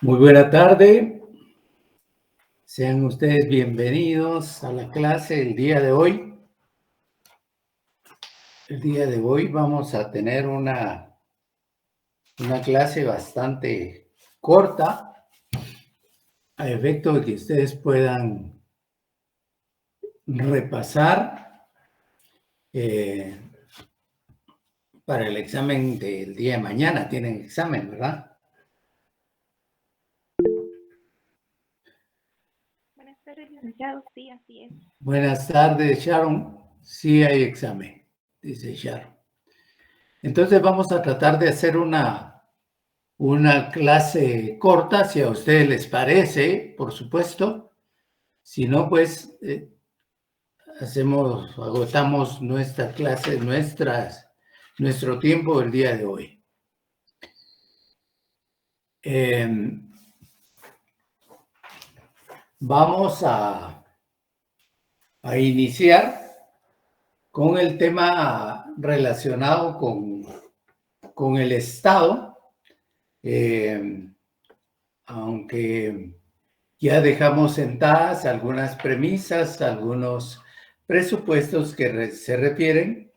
Muy buena tarde. Sean ustedes bienvenidos a la clase el día de hoy. El día de hoy vamos a tener una clase bastante corta, a efecto de que ustedes puedan repasar para el examen del día de mañana. Tienen examen, ¿verdad? Buenas tardes, licenciado. Sí, así es. Buenas tardes, Sharon. Sí hay examen, dice Sharon. Entonces vamos a tratar de hacer una clase corta, si a ustedes les parece, por supuesto. Si no, pues agotamos nuestra clase, nuestro tiempo el día de hoy. Vamos a iniciar con el tema relacionado con el Estado, aunque ya dejamos sentadas algunas premisas, algunos presupuestos que se refieren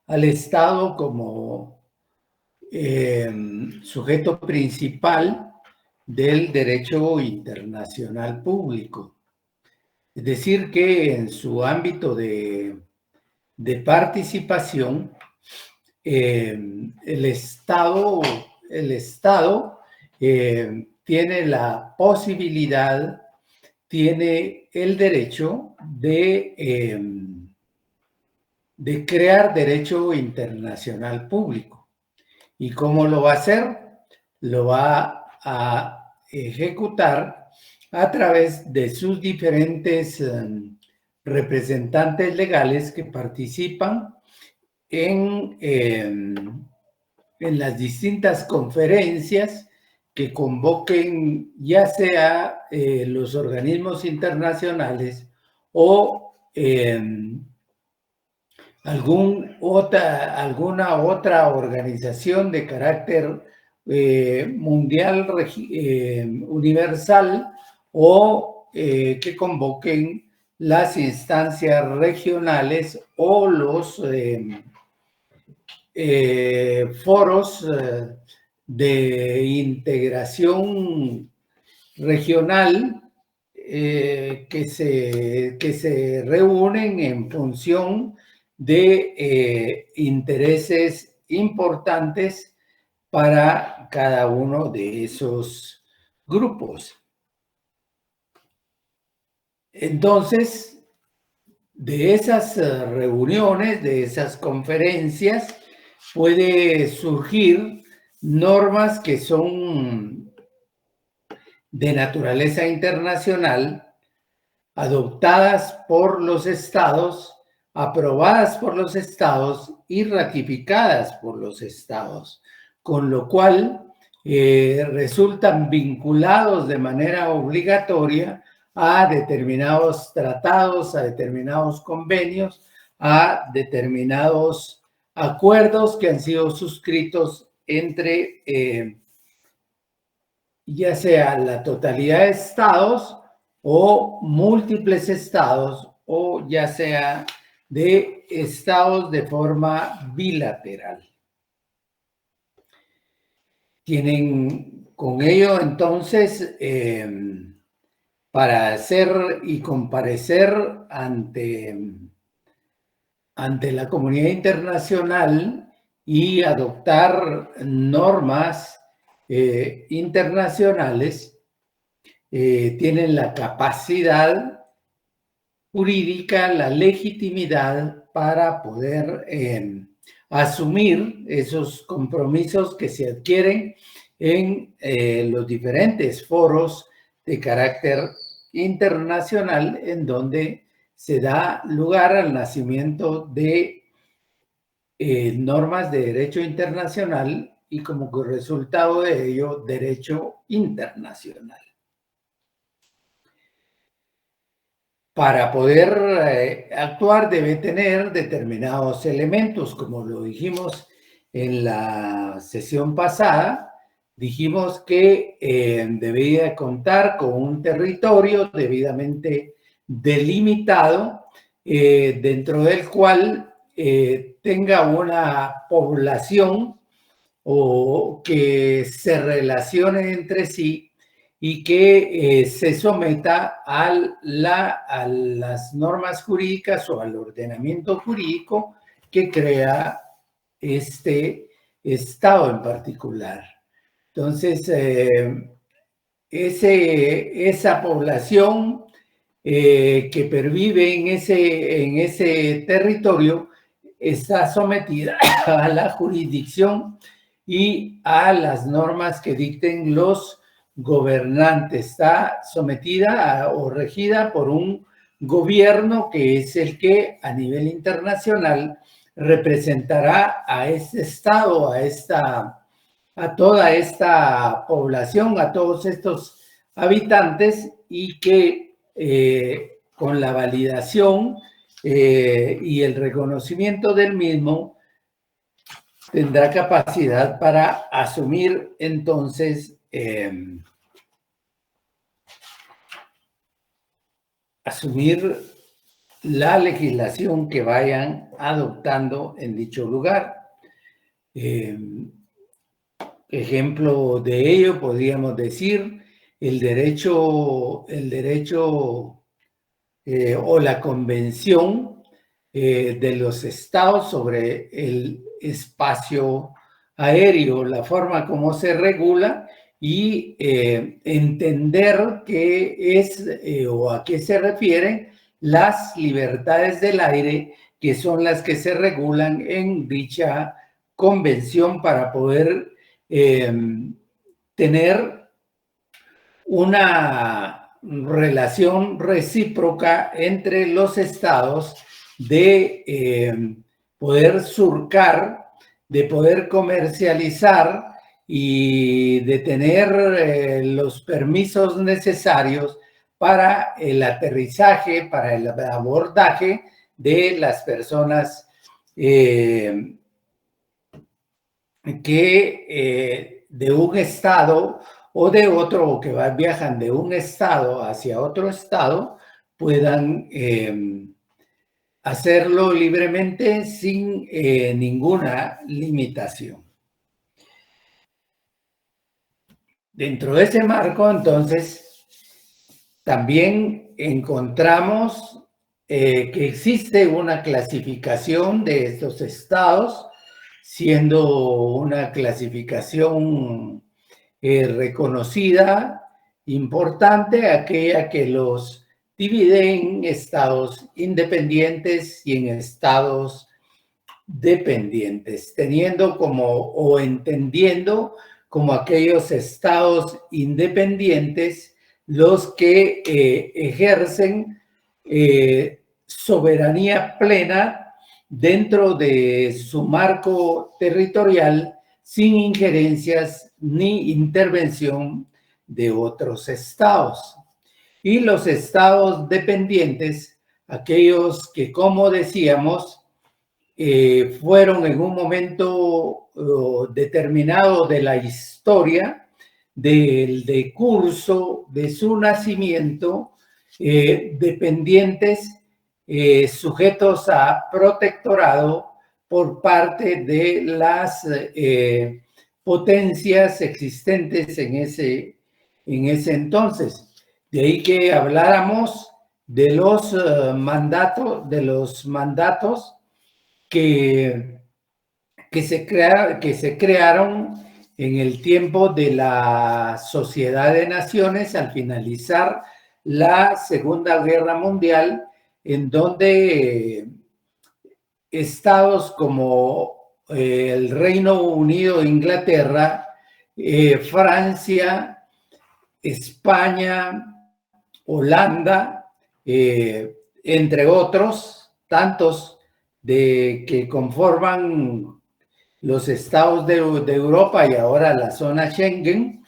al Estado como sujeto principal del derecho internacional público. Es decir, que en su ámbito de participación, el Estado tiene la posibilidad, tiene el derecho de crear derecho internacional público. ¿Y cómo lo va a hacer? Lo va a ejecutar a través de sus diferentes representantes legales que participan en las distintas conferencias que convoquen ya sea los organismos internacionales o alguna otra organización de carácter mundial, universal, o que convoquen las instancias regionales o los foros de integración regional que se reúnen en función de intereses importantes para cada uno de esos grupos. Entonces, de esas reuniones, de esas conferencias, puede surgir normas que son de naturaleza internacional, adoptadas por los estados, aprobadas por los estados y ratificadas por los estados, con lo cual resultan vinculados de manera obligatoria a determinados tratados, a determinados convenios, a determinados acuerdos que han sido suscritos entre ya sea la totalidad de estados o múltiples estados, o ya sea de estados de forma bilateral. Tienen con ello entonces para hacer y comparecer ante la comunidad internacional y adoptar normas internacionales, tienen la capacidad jurídica, la legitimidad para poder asumir esos compromisos que se adquieren en los diferentes foros de carácter internacional, en donde se da lugar al nacimiento de normas de derecho internacional y como resultado de ello, derecho internacional. Para poder actuar debe tener determinados elementos, como lo dijimos en la sesión pasada, dijimos que debía contar con un territorio debidamente delimitado, dentro del cual tenga una población o que se relacione entre sí y que se someta a las normas jurídicas o al ordenamiento jurídico que crea este estado en particular. Entonces, esa población que pervive en ese territorio está sometida a la jurisdicción y a las normas que dicten los gobernantes. Está sometida o regida por un gobierno que es el que a nivel internacional representará a este estado, a toda esta población, a todos estos habitantes, y que con la validación y el reconocimiento del mismo tendrá capacidad para asumir entonces la legislación que vayan adoptando en dicho lugar. Ejemplo de ello podríamos decir el derecho o la convención de los estados sobre el espacio aéreo, la forma como se regula y entender qué es o a qué se refieren las libertades del aire, que son las que se regulan en dicha convención para poder tener una relación recíproca entre los estados de poder surcar, de poder comercializar y de tener los permisos necesarios para el aterrizaje, para el abordaje de las personas que de un estado o de otro, o que viajan de un estado hacia otro estado, puedan hacerlo libremente sin ninguna limitación. Dentro de ese marco, entonces, también encontramos que existe una clasificación de estos estados, siendo una clasificación reconocida, importante, aquella que los divide en estados independientes y en estados dependientes, teniendo como o entendiendo como aquellos estados independientes los que ejercen soberanía plena dentro de su marco territorial, sin injerencias ni intervención de otros estados. Y los estados dependientes, aquellos que, como decíamos, fueron en un momento determinado de la historia, del decurso de su nacimiento, dependientes, sujetos a protectorado por parte de las potencias existentes en ese entonces. De ahí que habláramos de los mandatos que se crearon en el tiempo de la Sociedad de Naciones al finalizar la Segunda Guerra Mundial, en donde estados como el Reino Unido, Inglaterra, Francia, España, Holanda, entre otros tantos que conforman los estados de Europa y ahora la zona Schengen,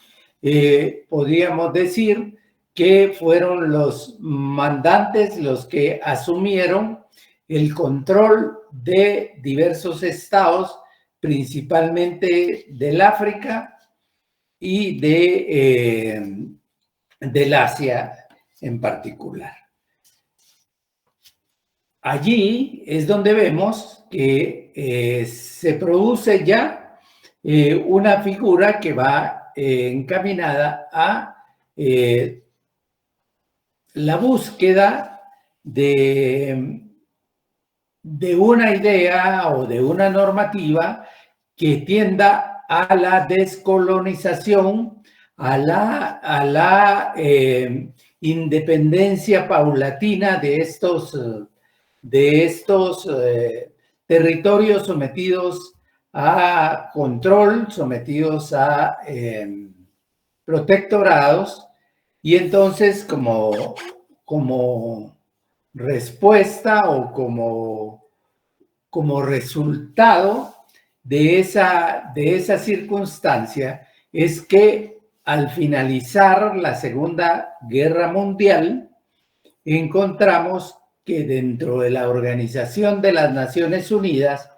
podríamos decir que fueron los mandantes los que asumieron el control de diversos estados principalmente del África y del Asia en particular. Allí es donde vemos que se produce ya una figura que va encaminada a la búsqueda de una idea o de una normativa que tienda a la descolonización, a la independencia paulatina de estos territorios sometidos a control, sometidos a protectorados, y entonces como respuesta o como resultado de esa circunstancia es que al finalizar la Segunda Guerra Mundial encontramos que dentro de la Organización de las Naciones Unidas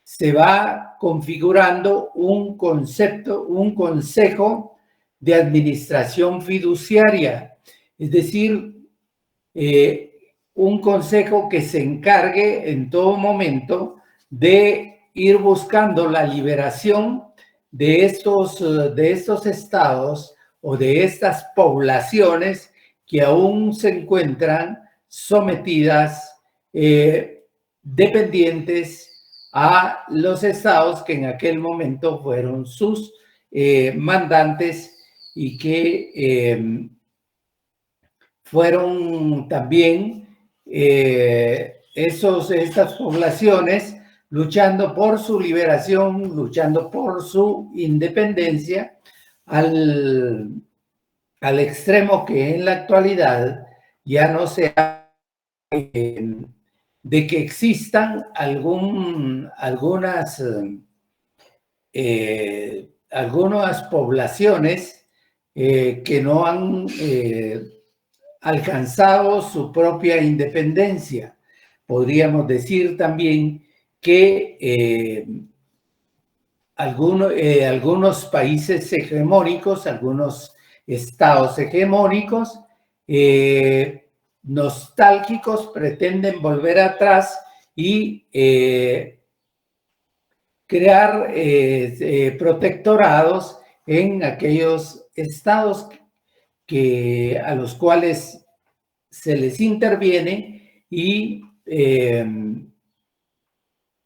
se va configurando un concepto, un consejo de administración fiduciaria, es decir, un consejo que se encargue en todo momento de ir buscando la liberación de estos estados o de estas poblaciones que aún se encuentran sometidas, dependientes a los estados que en aquel momento fueron sus mandantes y que fueron también estas poblaciones luchando por su liberación, luchando por su independencia, al extremo que en la actualidad ya no se habla de que existan algunas poblaciones que no han alcanzado su propia independencia. Podríamos decir también que algunos países hegemónicos, algunos estados hegemónicos, nostálgicos, pretenden volver atrás y crear protectorados en aquellos estados a los cuales se les interviene y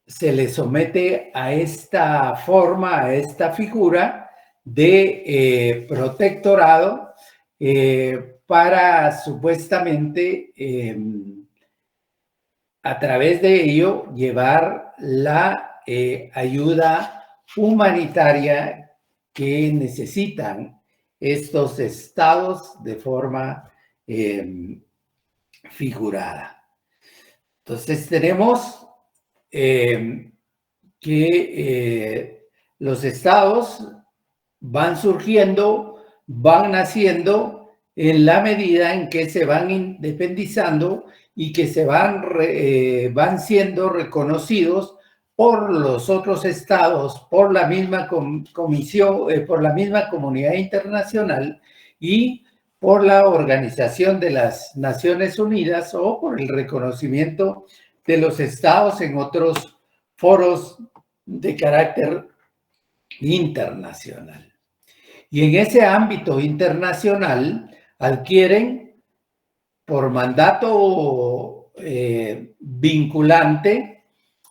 se les somete a esta forma, a esta figura de protectorado para supuestamente a través de ello llevar la ayuda humanitaria que necesitan estos estados de forma figurada. Entonces tenemos que los estados van surgiendo, van naciendo en la medida en que se van independizando y que se van siendo reconocidos por los otros estados, por la misma comisión, por la misma comunidad internacional y por la Organización de las Naciones Unidas o por el reconocimiento de los estados en otros foros de carácter internacional. Y en ese ámbito internacional adquieren por mandato vinculante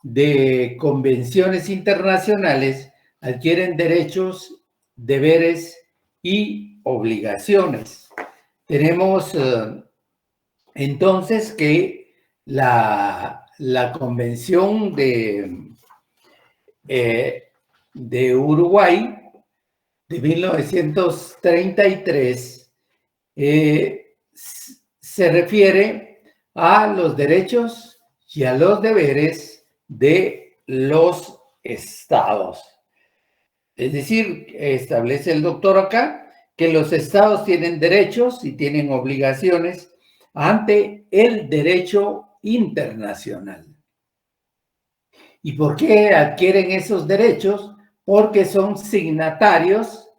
de convenciones internacionales, adquieren derechos, deberes y obligaciones. Tenemos entonces que la Convención de Uruguay de 1933 se refiere a los derechos y a los deberes de los estados. Es decir, establece el doctor acá que los estados tienen derechos y tienen obligaciones ante el derecho internacional. ¿Y por qué adquieren esos derechos? Porque son signatarios,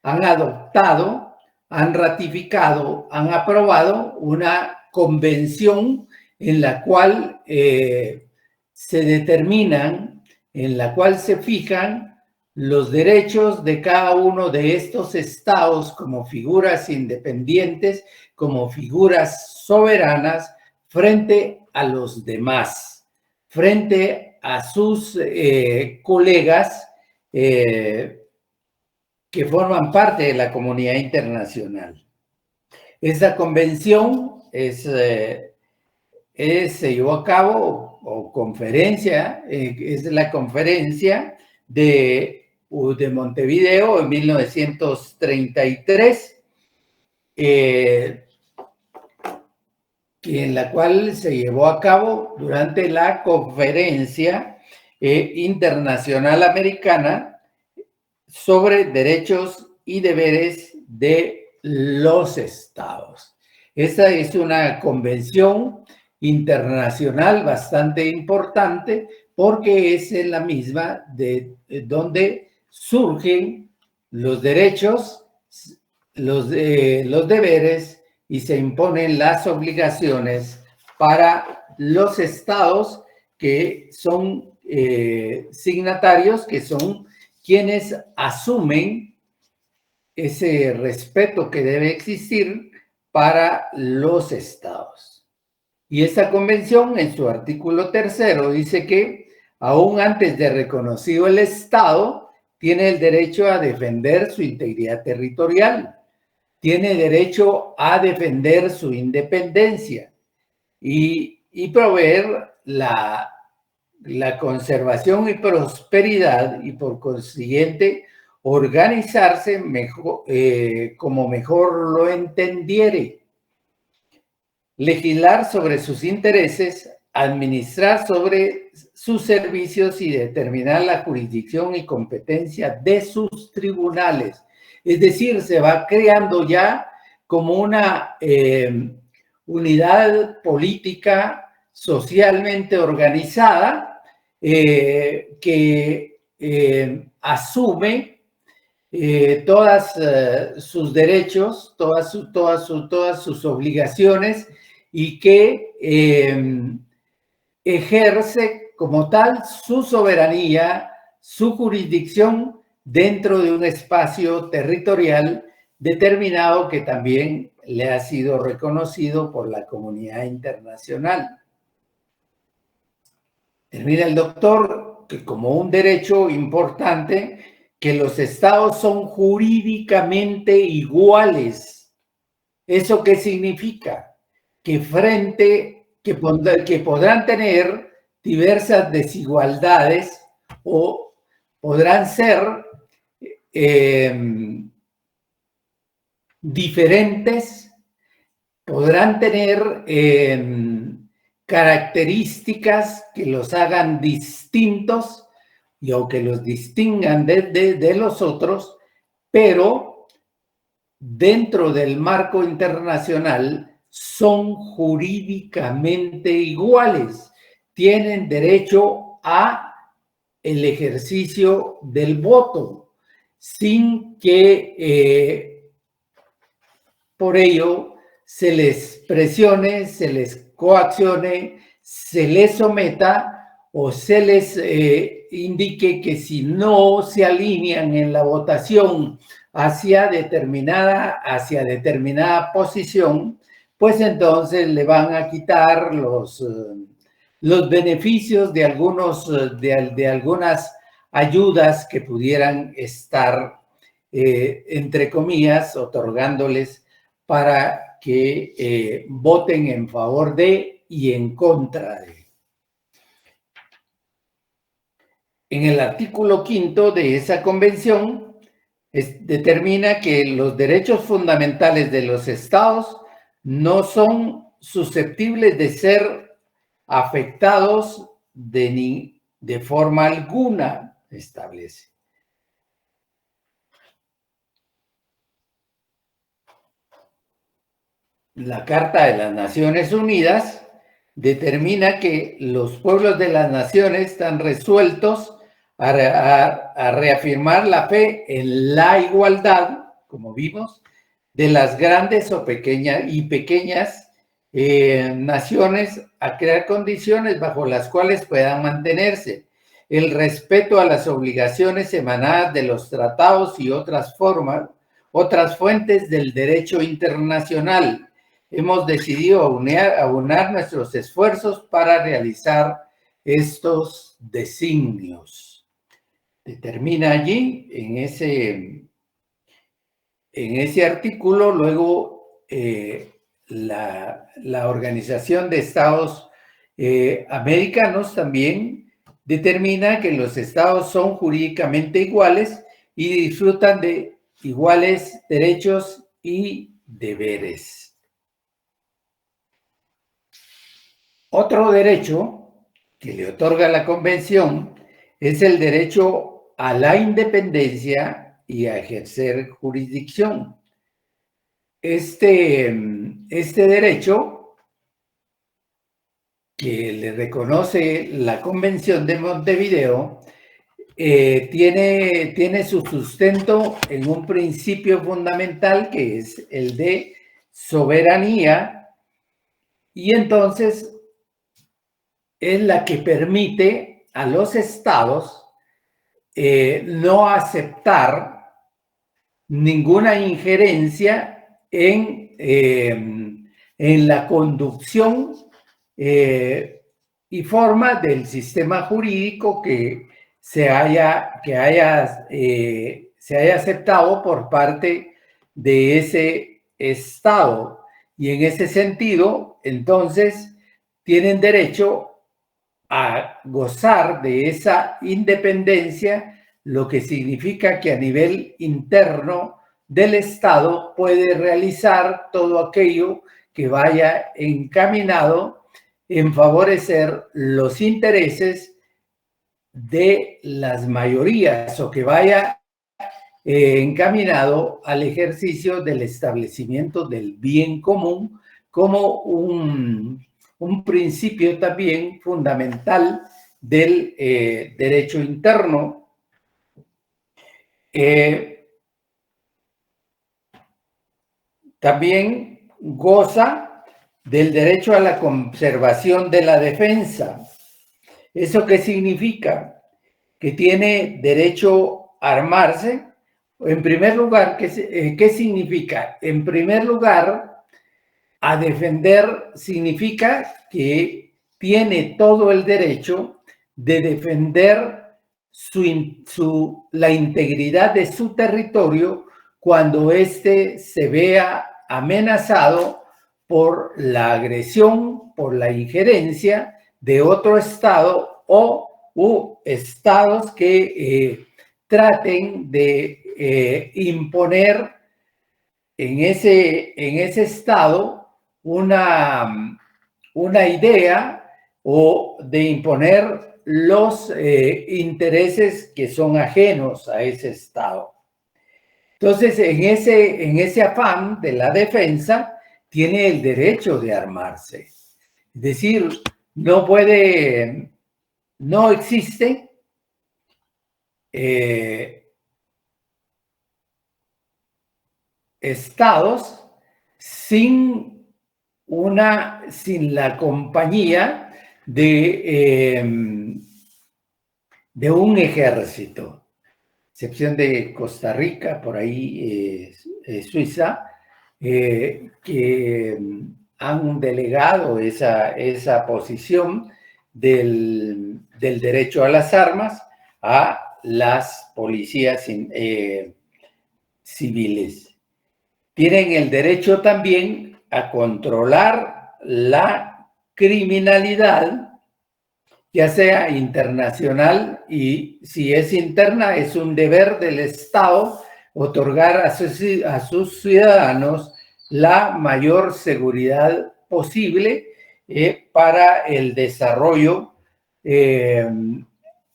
han adoptado, han ratificado, han aprobado una convención en la cual se determinan, en la cual se fijan los derechos de cada uno de estos estados como figuras independientes, como figuras soberanas frente a los demás, frente a sus colegas que forman parte de la comunidad internacional. Esta convención se llevó a cabo, o conferencia, es la conferencia de Montevideo en 1933, en la cual se llevó a cabo durante la conferencia internacional americana sobre derechos y deberes de los estados. Esta es una convención internacional bastante importante porque es en la misma de donde surgen los derechos, los deberes y se imponen las obligaciones para los estados que son signatarios, que son quienes asumen ese respeto que debe existir para los estados. Y esta convención, en su artículo 3, dice que aún antes de reconocido el Estado, tiene el derecho a defender su integridad territorial, tiene derecho a defender su independencia y proveer la conservación y prosperidad y por consiguiente organizarse mejor, como mejor lo entendiere, legislar sobre sus intereses, administrar sobre sus servicios y determinar la jurisdicción y competencia de sus tribunales. Es decir, se va creando ya como una unidad política socialmente organizada que asume todas sus derechos, todas sus obligaciones y que ejerce como tal su soberanía, su jurisdicción dentro de un espacio territorial determinado que también le ha sido reconocido por la comunidad internacional. Termina el doctor que como un derecho importante que los estados son jurídicamente iguales. ¿Eso qué significa? Que podrán tener diversas desigualdades o podrán ser diferentes, podrán tener características que los hagan distintos o que los distingan de los otros, pero dentro del marco internacional son jurídicamente iguales, tienen derecho a el ejercicio del voto, sin que por ello se les presione, se les coaccione, se les someta o se les indique que si no se alinean en la votación hacia determinada posición, pues entonces le van a quitar los beneficios de algunas ayudas que pudieran estar, entre comillas, otorgándoles para que voten en favor de y en contra de. En el artículo 5 de esa convención determina que los derechos fundamentales de los estados no son susceptibles de ser afectados de forma alguna, establece. La Carta de las Naciones Unidas determina que los pueblos de las naciones están resueltos a reafirmar la fe en la igualdad, como vimos, de las grandes o pequeñas naciones, a crear condiciones bajo las cuales puedan mantenerse, el respeto a las obligaciones emanadas de los tratados y otras fuentes del derecho internacional. Hemos decidido aunar nuestros esfuerzos para realizar estos designios. Determina allí, en ese artículo, luego la Organización de Estados Americanos también determina que los estados son jurídicamente iguales y disfrutan de iguales derechos y deberes. Otro derecho que le otorga la Convención es el derecho a la independencia y a ejercer jurisdicción. Este derecho que le reconoce la Convención de Montevideo tiene su sustento en un principio fundamental que es el de soberanía, y entonces es la que permite a los estados no aceptar ninguna injerencia en la conducción y forma del sistema jurídico que se haya aceptado por parte de ese estado. Y en ese sentido, entonces, tienen derecho a gozar de esa independencia, lo que significa que a nivel interno del Estado puede realizar todo aquello que vaya encaminado en favorecer los intereses de las mayorías o que vaya encaminado al ejercicio del establecimiento del bien común como un principio también fundamental del derecho interno. También goza del derecho a la conservación de la defensa. ¿Eso qué significa? Que tiene derecho a armarse. En primer lugar, ¿qué significa? En primer lugar, a defender significa que tiene todo el derecho de defender la integridad de su territorio cuando éste se vea amenazado por la agresión, por la injerencia de otro estado u estados que traten de imponer en ese estado una idea o de imponer los intereses que son ajenos a ese estado. Entonces, en ese afán de la defensa, tiene el derecho de armarse. Es decir, no existe estados sin la compañía de un ejército, excepción de Costa Rica, por ahí Suiza, que han delegado esa posición del derecho a las armas a las policías civiles. Tienen el derecho también a controlar la criminalidad, ya sea internacional, y si es interna, es un deber del Estado otorgar a sus ciudadanos la mayor seguridad posible para el desarrollo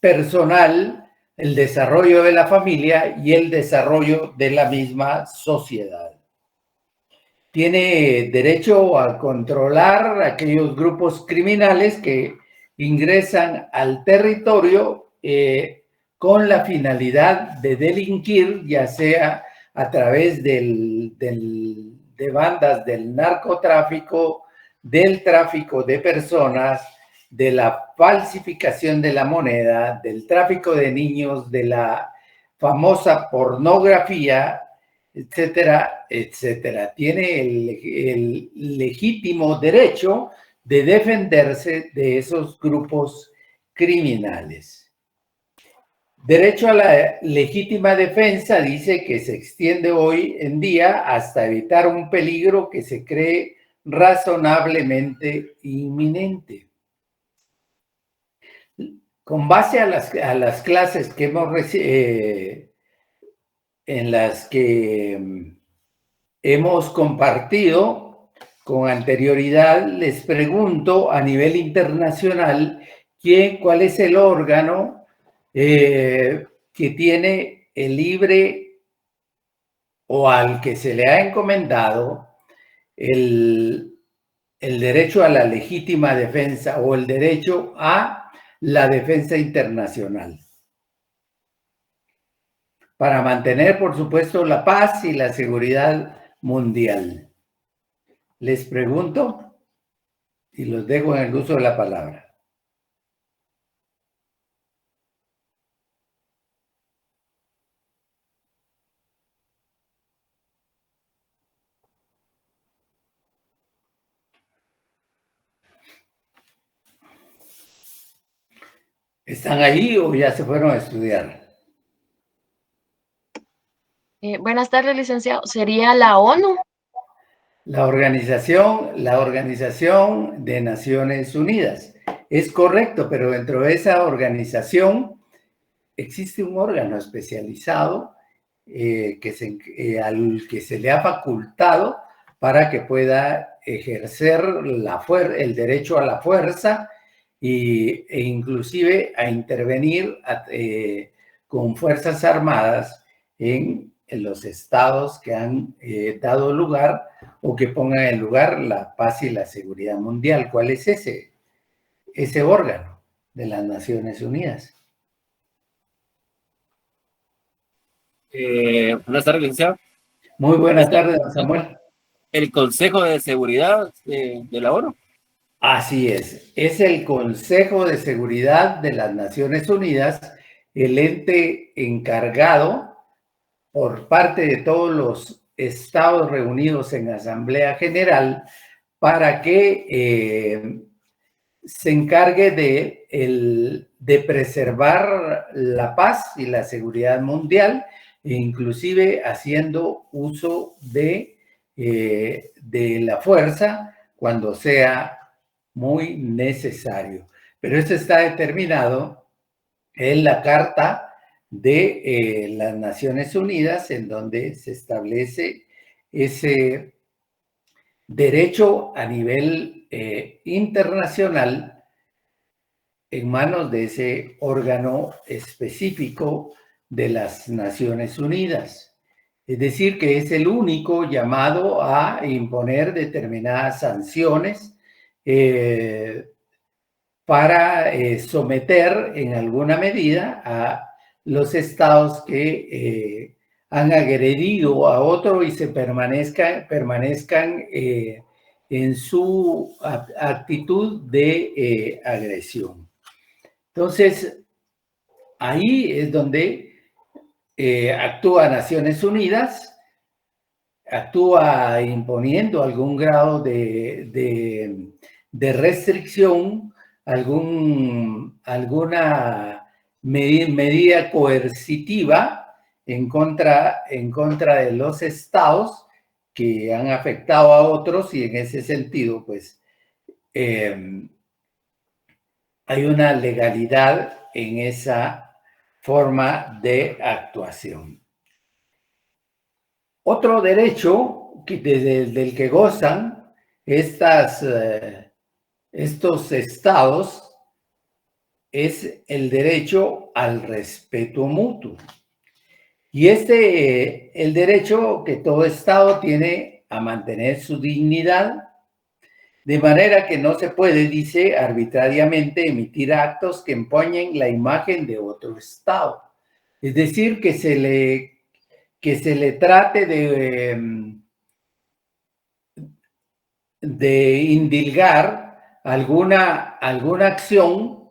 personal, el desarrollo de la familia y el desarrollo de la misma sociedad. tiene derecho a controlar aquellos grupos criminales que ingresan al territorio con la finalidad de delinquir, ya sea a través de bandas del narcotráfico, del tráfico de personas, de la falsificación de la moneda, del tráfico de niños, de la famosa pornografía, etcétera, etcétera. Tiene el legítimo derecho de defenderse de esos grupos criminales. Derecho a la legítima defensa dice que se extiende hoy en día hasta evitar un peligro que se cree razonablemente inminente. Con base a las clases que hemos en las que hemos compartido con anterioridad, les pregunto a nivel internacional cuál es el órgano que tiene el libre o al que se le ha encomendado el derecho a la legítima defensa o el derecho a la defensa internacional, para mantener, por supuesto, la paz y la seguridad mundial. Les pregunto y los dejo en el uso de la palabra. ¿Están ahí o ya se fueron a estudiar? Buenas tardes, licenciado. ¿Sería la ONU? La Organización de Naciones Unidas. Es correcto, pero dentro de esa organización existe un órgano especializado al que se le ha facultado para que pueda ejercer el derecho a la fuerza e inclusive a intervenir con fuerzas armadas en los estados que han dado lugar o que pongan en lugar la paz y la seguridad mundial. ¿Cuál es ese órgano de las Naciones Unidas? Buenas tardes, licenciado. Muy buenas tardes, don Samuel. ¿El Consejo de Seguridad de la ONU? Así es el Consejo de Seguridad de las Naciones Unidas, el ente encargado por parte de todos los estados reunidos en Asamblea General para que se encargue de preservar la paz y la seguridad mundial, e inclusive haciendo uso de la fuerza cuando sea muy necesario. Pero esto está determinado en la Carta de las Naciones Unidas, en donde se establece ese derecho a nivel internacional en manos de ese órgano específico de las Naciones Unidas. Es decir, que es el único llamado a imponer determinadas sanciones para someter en alguna medida a los estados que han agredido a otro y se permanezcan en su actitud de agresión. Entonces, ahí es donde actúa Naciones Unidas, actúa imponiendo algún grado de restricción, alguna medida coercitiva en contra de los estados que han afectado a otros, y en ese sentido, pues, hay una legalidad en esa forma de actuación. Otro derecho del que gozan estos estados es el derecho al respeto mutuo. Y el derecho que todo estado tiene a mantener su dignidad, de manera que no se puede, dice, arbitrariamente emitir actos que empuñen la imagen de otro Estado. Es decir, que se le trate de indilgar alguna acción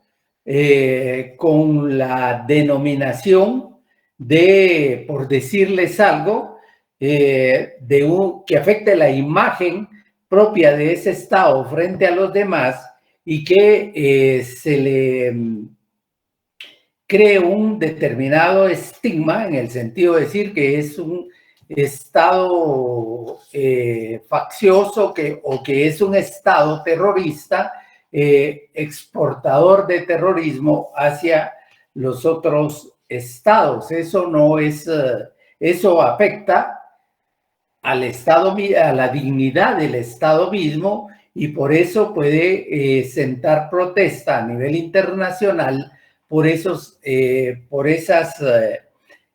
con la denominación de, por decirles algo, que afecte la imagen propia de ese Estado frente a los demás y que se le cree un determinado estigma en el sentido de decir que es un Estado faccioso o que es un Estado terrorista, exportador de terrorismo hacia los otros estados. Eso no es, eso afecta al Estado, a la dignidad del Estado mismo, y por eso puede sentar protesta a nivel internacional por esas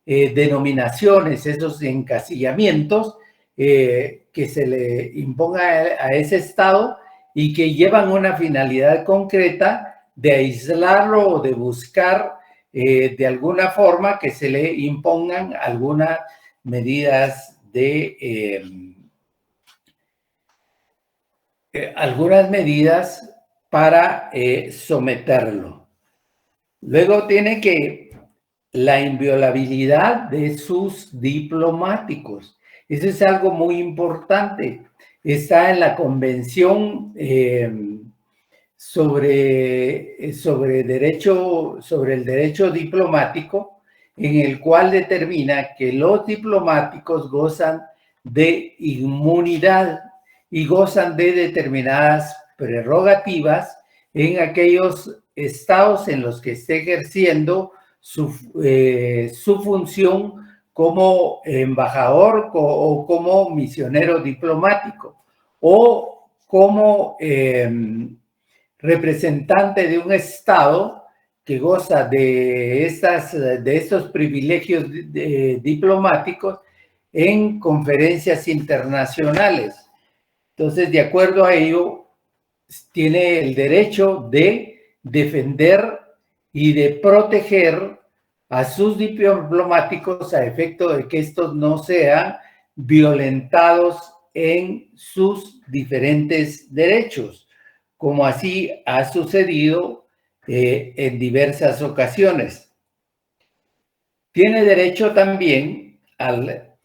denominaciones, esos encasillamientos que se le imponga a ese Estado y que llevan una finalidad concreta de aislarlo o de buscar de alguna forma que se le impongan algunas medidas para someterlo. Luego tiene que la inviolabilidad de sus diplomáticos. Eso es algo muy importante. Está en la Convención sobre el derecho diplomático, en el cual determina que los diplomáticos gozan de inmunidad y gozan de determinadas prerrogativas en aquellos estados en los que esté ejerciendo su función como embajador o como misionero diplomático o como representante de un estado que goza de estos privilegios diplomáticos en conferencias internacionales. Entonces, de acuerdo a ello, tiene el derecho de defender y de proteger a sus diplomáticos a efecto de que estos no sean violentados en sus diferentes derechos, como así ha sucedido en diversas ocasiones. Tiene derecho también,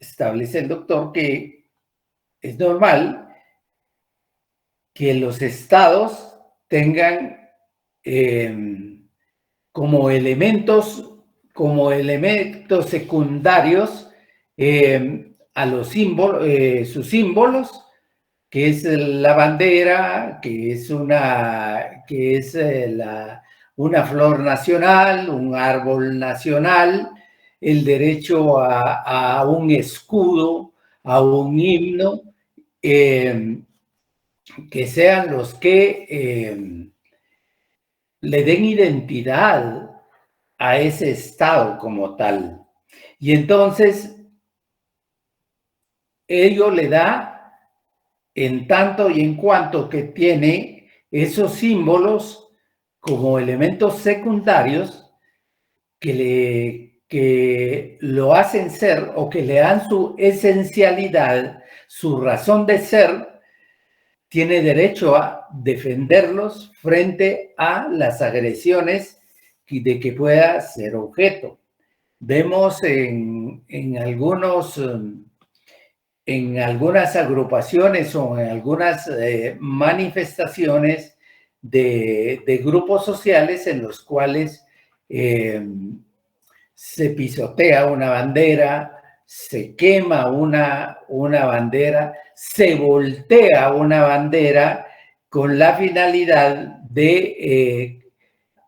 establece el doctor, que es normal que los estados tengan como elementos secundarios a los símbolos, sus símbolos, que es la bandera, que es una flor nacional, un árbol nacional, el derecho a un escudo, a un himno, que sean los que le den identidad a ese estado como tal. Y entonces, ello le da, en tanto y en cuanto que tiene esos símbolos como elementos secundarios que lo hacen ser o que le dan su esencialidad, su razón de ser, tiene derecho a defenderlos frente a las agresiones de que pueda ser objeto. Vemos en algunas agrupaciones o en algunas manifestaciones de grupos sociales en los cuales se pisotea una bandera, se quema una bandera, se voltea una bandera con la finalidad de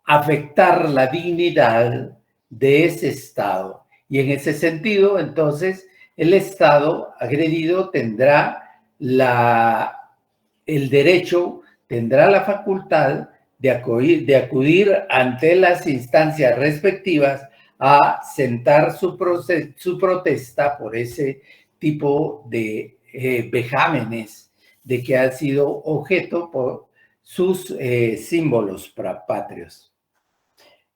afectar la dignidad de ese Estado. Y en ese sentido, entonces, el Estado agredido tendrá el derecho, tendrá la facultad de acudir ante las instancias respectivas a sentar su protesta por ese tipo de vejámenes de que ha sido objeto por sus símbolos patrios.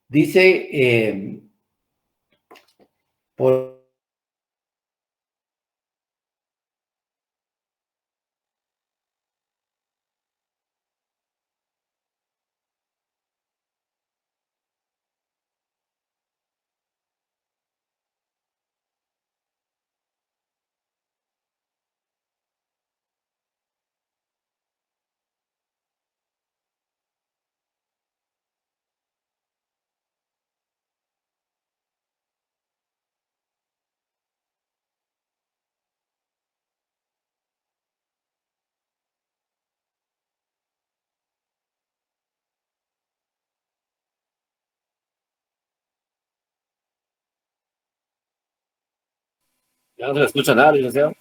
Dice, por Ya no se le escucha nada, licenciado.